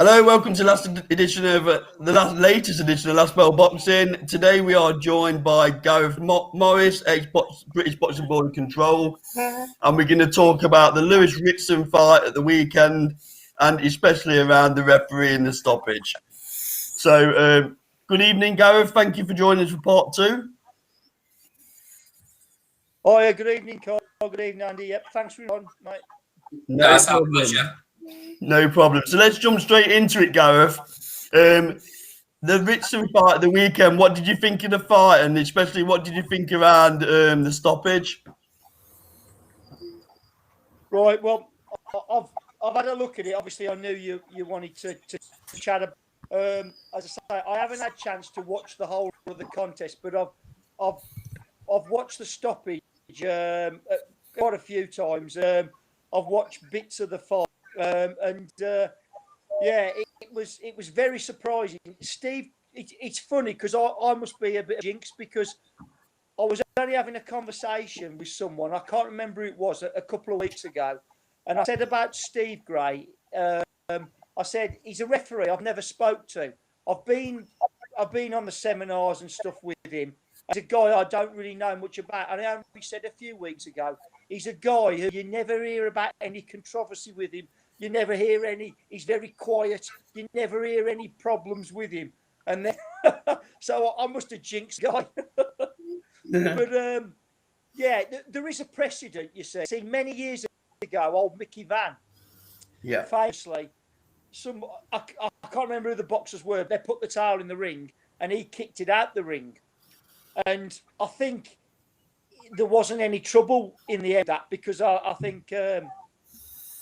Hello, welcome to the latest edition of Last Bell Boxing. Today we are joined by Gareth Morris, ex-British Boxing Board Control, and we're going to talk about the Lewis Ritson fight at the weekend, and especially around the referee and the stoppage. So, good evening, Gareth. Thank you for joining us for part two. Oh, yeah, good evening, Carl. Good evening, Andy. Yep, thanks for on, mate. No problem. No problem. So let's jump straight into it, Gareth. The Ritson fight at the weekend, what did you think of the fight, and especially what did you think around the stoppage? Right, well, I've had a look at it. Obviously, I knew you wanted to chat about. As I say, I haven't had a chance to watch the whole of the contest, but I've watched the stoppage quite a few times. I've watched bits of the fight, it was very surprising. Steve, it's funny because I must be a bit of jinx because I was only having a conversation with someone, I can't remember who it was, a couple of weeks ago, and I said about Steve Gray. I said he's a referee I've never spoke to. I've been on the seminars and stuff with him. He's a guy I don't really know much about, and I only said a few weeks ago, he's a guy who you never hear about any controversy with him. You never hear any. He's very quiet. You never hear any problems with him. And then, so I must have jinxed the guy. But there is a precedent. You see, many years ago, old Mickey Van, famously, I can't remember who the boxers were. They put the towel in the ring, and he kicked it out the ring. And I think there wasn't any trouble in the end of that because I think.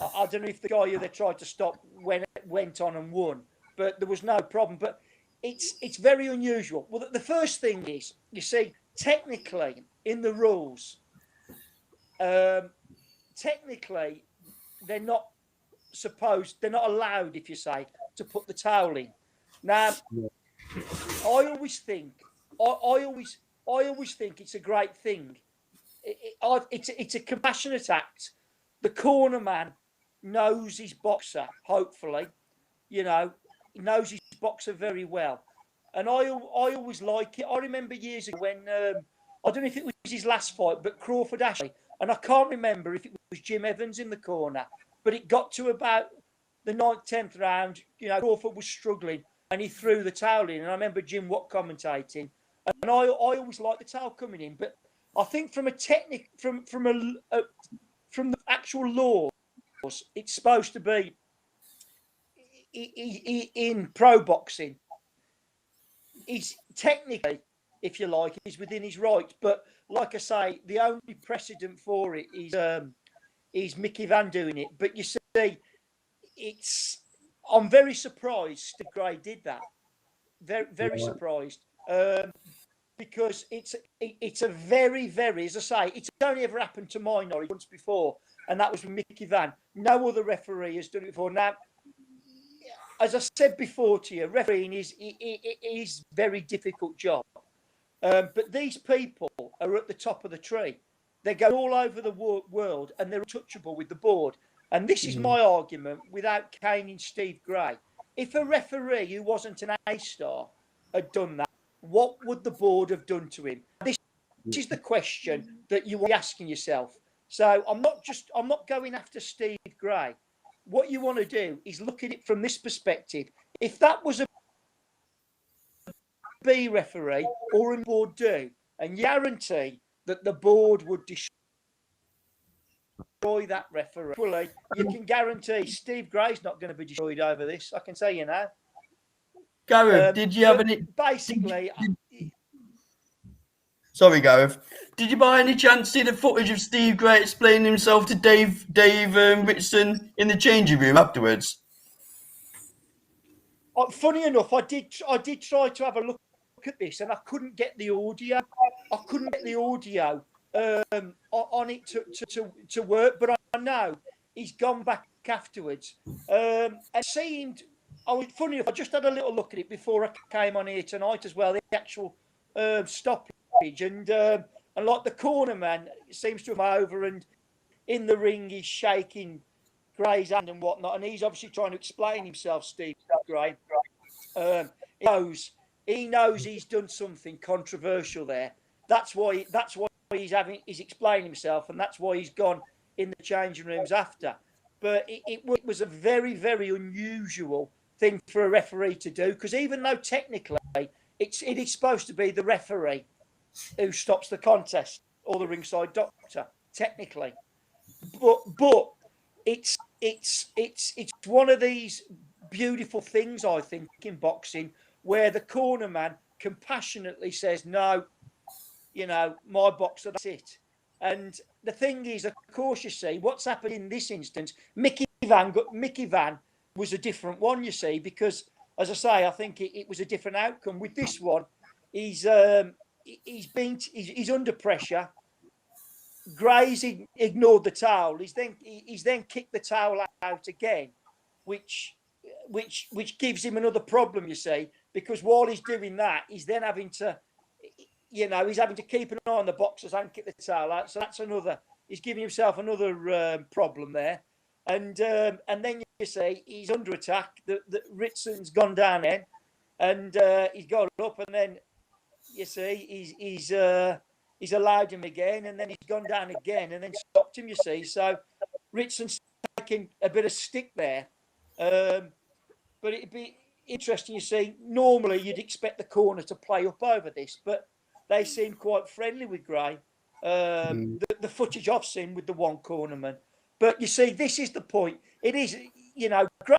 I don't know if the guy who they tried to stop went on and won, but there was no problem. But it's very unusual. Well, the first thing is, you see, technically in the rules, technically they're not allowed, if you say, to put the towel in. Now, I always think it's a great thing. It's a compassionate act. The corner man knows his boxer, hopefully, knows his boxer very well. And I always like it. I remember years ago when, I don't know if it was his last fight, but Crawford Ashley, and I can't remember if it was Jim Evans in the corner, but it got to about the 9th, 10th round, Crawford was struggling and he threw the towel in. And I remember Jim Watt commentating, and I always like the towel coming in. But I think from a from the actual law, it's supposed to be in pro boxing. He's technically, if you like, he's within his right. But like I say, the only precedent for it is Mickey Van doing it. But you see, I'm very surprised Steve Gray did that. Very surprised. Because it's a very, very, as I say, it's only ever happened to my knowledge once before, and that was with Mickey Van. No other referee has done it before. Now, as I said before to you, refereeing is a very difficult job. But these people are at the top of the tree. They go all over the world, and they're untouchable with the board. And this is my argument without caning Steve Gray. If a referee who wasn't an A-star had done that, what would the board have done to him? This is the question that you are asking yourself. So I'm not going after Steve Gray. What you want to do is look at it from this perspective. If that was a B referee or a board do, and guarantee that the board would destroy that referee, you can guarantee Steve Gray's not going to be destroyed over this. I can tell you now. Gareth, did you have any? Basically, Sorry, Gareth. Did you by any chance see the footage of Steve Gray explaining himself to Dave Ritson in the changing room afterwards? Funny enough, I did try to have a look at this, and I couldn't get the audio. On it to work, but I know he's gone back afterwards. It seemed. Funny enough, I just had a little look at it before I came on here tonight as well. The actual stoppage, and like the corner man seems to have over, and in the ring he's shaking Gray's hand and whatnot, and he's obviously trying to explain himself, Steve Gray. He knows he's done something controversial there. That's why he's explaining himself, and that's why he's gone in the changing rooms after. But it was a very, very unusual thing for a referee to do, because even though technically it is supposed to be the referee who stops the contest or the ringside doctor, technically, but it's one of these beautiful things, I think, in boxing, where the corner man compassionately says, no, my boxer, that's it. And the thing is, of course, you see, what's happened in this instance, Mickey Van was a different one, you see, because, as I say, I think it was a different outcome. With this one, he's under pressure. Gray's ignored the towel. He's then kicked the towel out again, which gives him another problem, you see, because while he's doing that, he's then having to, he's having to keep an eye on the boxers and kick the towel out. So that's another. He's giving himself another problem there, and then you see he's under attack. The Ritson's gone down then, and he's got up, and then you see he's allowed him again, and then he's gone down again, and then stopped him. You see, so Ritson's taking a bit of stick there, but it'd be interesting. You see, normally you'd expect the corner to play up over this, but they seem quite friendly with Gray. The footage I've seen with the one cornerman, but you see, this is the point. It is, Gray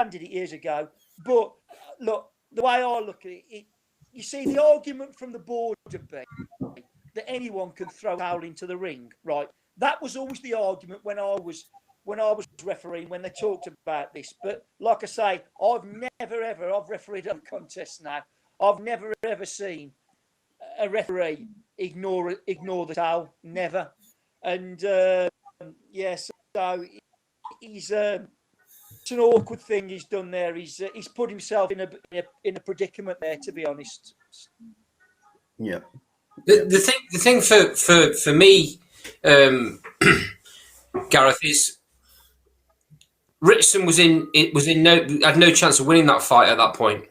did it years ago, but look, the way I look at it, you see, the argument from the board would be that anyone can throw a towel into the ring, right? That was always the argument when I was refereeing, when they talked about this. But like I say, I've refereed a contest now. I've never ever seen a referee ignore the towel, never. And so he's it's an awkward thing he's done there. He's put himself in a predicament there, to be honest. Yeah. The thing for me, Gareth, is Ritson had no chance of winning that fight at that point.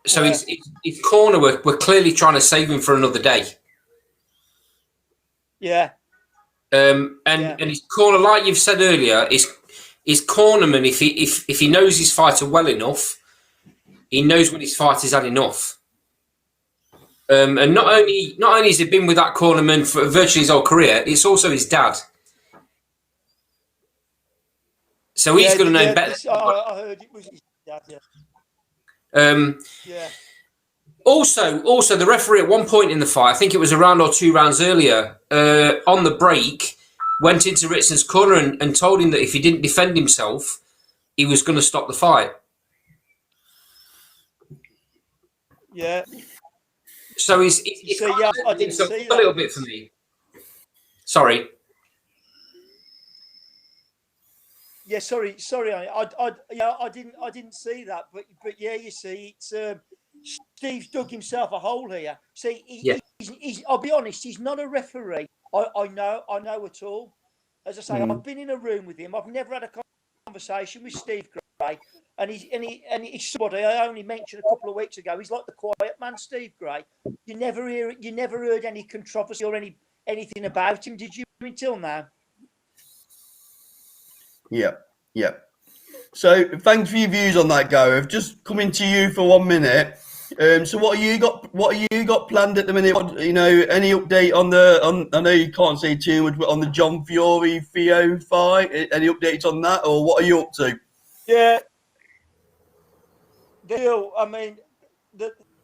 So his corner were clearly trying to save him for another day. Yeah. And his corner, like you've said earlier, his cornerman, if he knows his fighter well enough, he knows when his fighter's had enough. And not only has he been with that cornerman for virtually his whole career, it's also his dad. So he's going to know better. I heard it was his dad. Yeah. Also, the referee at one point in the fight, I think it was a round or 2 rounds earlier, on the break, went into Ritson's corner and told him that if he didn't defend himself, he was going to stop the fight. Yeah. So I didn't see that. A little bit for me. Sorry. Yeah, sorry. I didn't see that, but yeah, you see, it's Steve's dug himself a hole here. See, he's I'll be honest, he's not a referee. I know at all. As I say, I've been in a room with him. I've never had a conversation with Steve Gray, and he's somebody I only mentioned a couple of weeks ago. He's like the quiet man, Steve Gray. You never heard any controversy or anything about him, did you, until now? Yeah. So thanks for your views on that, Gareth. Just coming to you for 1 minute. So what have you got planned at the minute? Any update on I know you can't say too much, but on the John Fury Theo fight, any updates on that, or what are you up to? Yeah. I mean,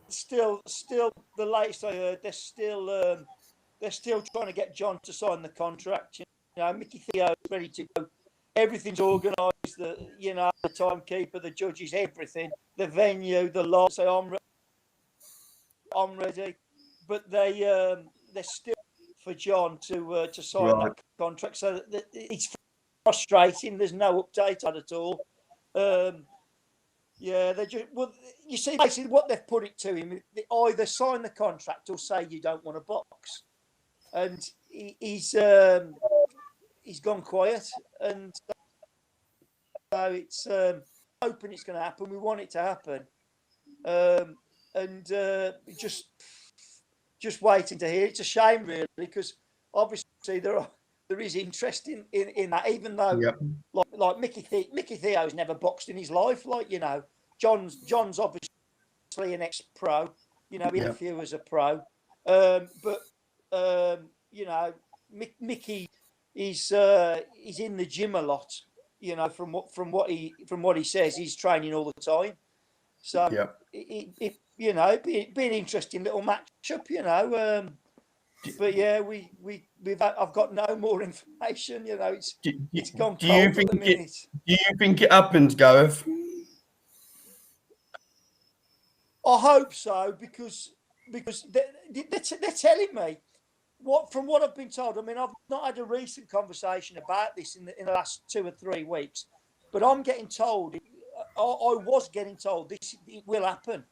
still the latest I heard, they're still trying to get John to sign the contract. Mickey Theo is ready to go. Everything's organised. The timekeeper, the judges, everything, the venue, the lot. So I'm ready, but they're still for John to sign that contract. So it's frustrating. There's no update on it at all. They just you see basically what they've put it to him. They either sign the contract or say you don't want to box, and he's gone quiet, and so it's hoping it's going to happen. We want it to happen, and just waiting to hear. It's a shame, really, because obviously there is interest in that, even though like Mickey Theo's never boxed in his life. Like, you know, John's obviously an ex-pro. You know, he had a few as a pro, but you know, Mickey is in the gym a lot. You know, from what he says, he's training all the time. So it you know, be an interesting little matchup. You know, but yeah, I've got no more information. You know, it's gone cold at the minute. Do you think it happens, Gareth? I hope so, because they're telling me from what I've been told. I mean, I've not had a recent conversation about this in the last 2 or 3 weeks, but I'm getting told. I was getting told it will happen.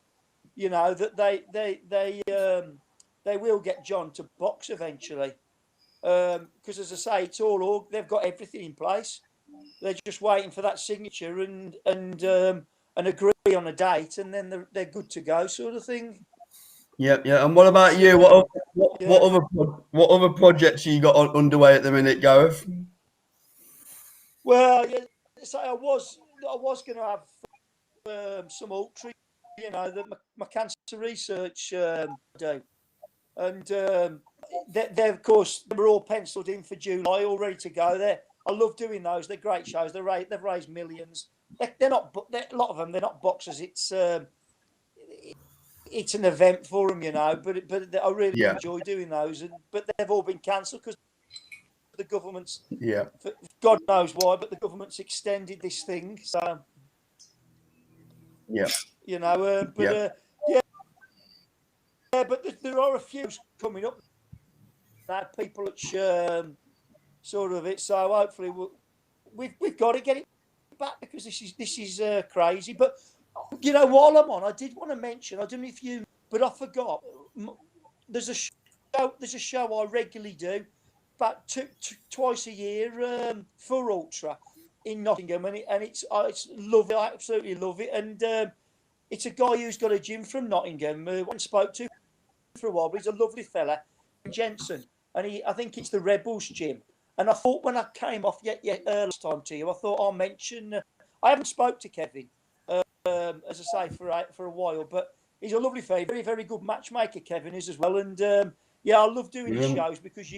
You know, that they will get John to box eventually, because as I say, it's all they've got everything in place. They're just waiting for that signature and agree on a date, and then they're good to go, sort of thing. Yeah. And what about you? What other projects you got underway at the minute, Gareth? Well, yeah, so I was going to have some ultra, you know, my cancer research do, and they're of course they were all penciled in for July, all ready to go. I love doing those. They're great shows. They've raised millions. They're not. A lot of them. They're not boxers. It's an event for them, you know. But I really enjoy doing those. But they've all been cancelled because the government's. Yeah. God knows why, but the government's extended this thing. So. Yeah. You know. But there are a few coming up. Now people which sort of it. So hopefully we've got to get it back, because this is crazy. But you know, while I'm on, I did want to mention, I don't know if you, but I forgot. There's a show I regularly do about twice a year for Ultra in Nottingham, and it's lovely. I absolutely love it, and it's a guy who's got a gym from Nottingham. I spoke to for a while, but he's a lovely fella, Jensen, and I think it's the Rebels gym. And I thought when I came off last time to you, I thought I'll mention. I haven't spoke to Kevin, as I say, for a while, but he's a lovely fella, very very good matchmaker. Kevin is as well, and I love doing his shows because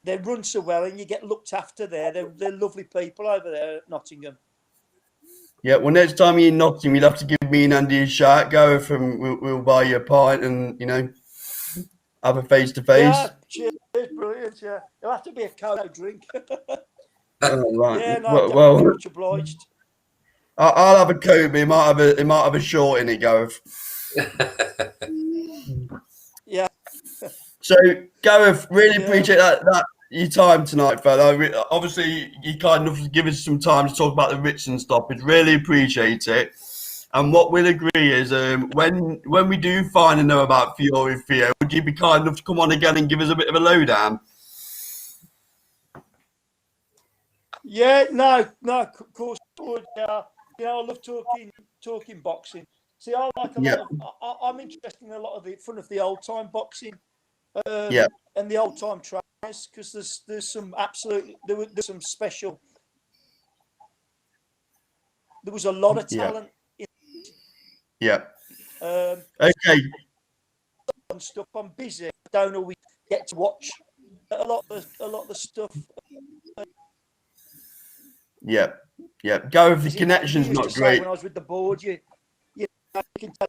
they run so well, and you get looked after there. They're lovely people over there at Nottingham. Yeah, well, next time you're in Nottingham, you'll have to give me and Andy a shout, Gareth, and we'll buy you a pint and, you know, have a face-to-face. Yeah, cheers, brilliant, yeah. It'll have to be a cold drink. Oh, right. Yeah, no, well, much obliged. I'll have a Coke, but it might have a short in it, Gareth. Yeah. So, Gareth, really appreciate that your time tonight, fella. Obviously, you kind of give us some time to talk about the Ritson Stoppage. Really appreciate it. And what we'll agree is, when we do find and know about Theo, would you be kind enough to come on again and give us a bit of a lowdown? Yeah, no, of course I would. You know, I love talking boxing. See, I like a lot of. I'm interested in a lot of the fun of the old time boxing. And the old time trainers, because there's some absolutely there's some special. There was a lot of talent. Okay. And stuff. I'm busy. I don't always get to watch a lot of the stuff. Yeah. Go with the connection's not great. When I was with the board, you can tell.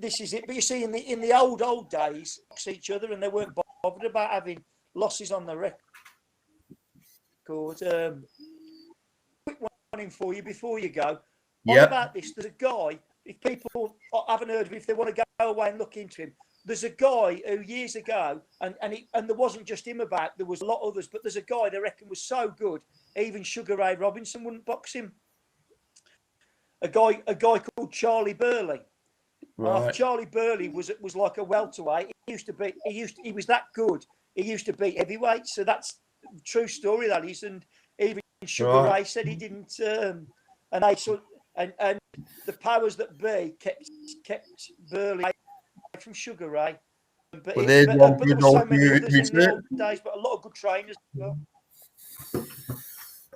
This is it. But you see, in the old days, each other, and they weren't bothered about having losses on the record. Quick one in for you before you go. What about this? There's a guy. If people haven't heard of him, if they want to go away and look into him, there's a guy who years ago, and there wasn't just him about. There was a lot of others, but there's a guy they reckon was so good, even Sugar Ray Robinson wouldn't box him. A guy called Charlie Burley. Right. Charlie Burley was like a welterweight. He was that good. He used to beat heavyweights. So that's a true story, that is. And even Sugar Ray said he didn't. And the powers that be kept Burley away from Sugar Ray. But, Well, there were so many others in research. the old days, but a lot of good trainers as well.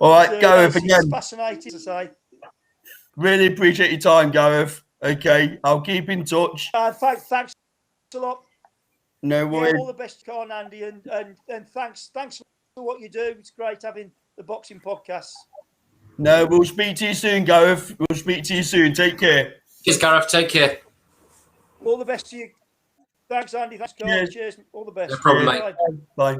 All right, Gareth, again. It's fascinating to say. Really appreciate your time, Gareth. Okay, I'll keep in touch. Thanks a lot. No worries. All the best, Carl and Andy, and thanks for what you do. It's great having the boxing podcast. No, we'll speak to you soon, Gareth. We'll speak to you soon. Take care. Cheers, Gareth. Take care. All the best to you. Thanks, Andy. Thanks, Carl. Cheers. All the best. No problem, mate. Bye.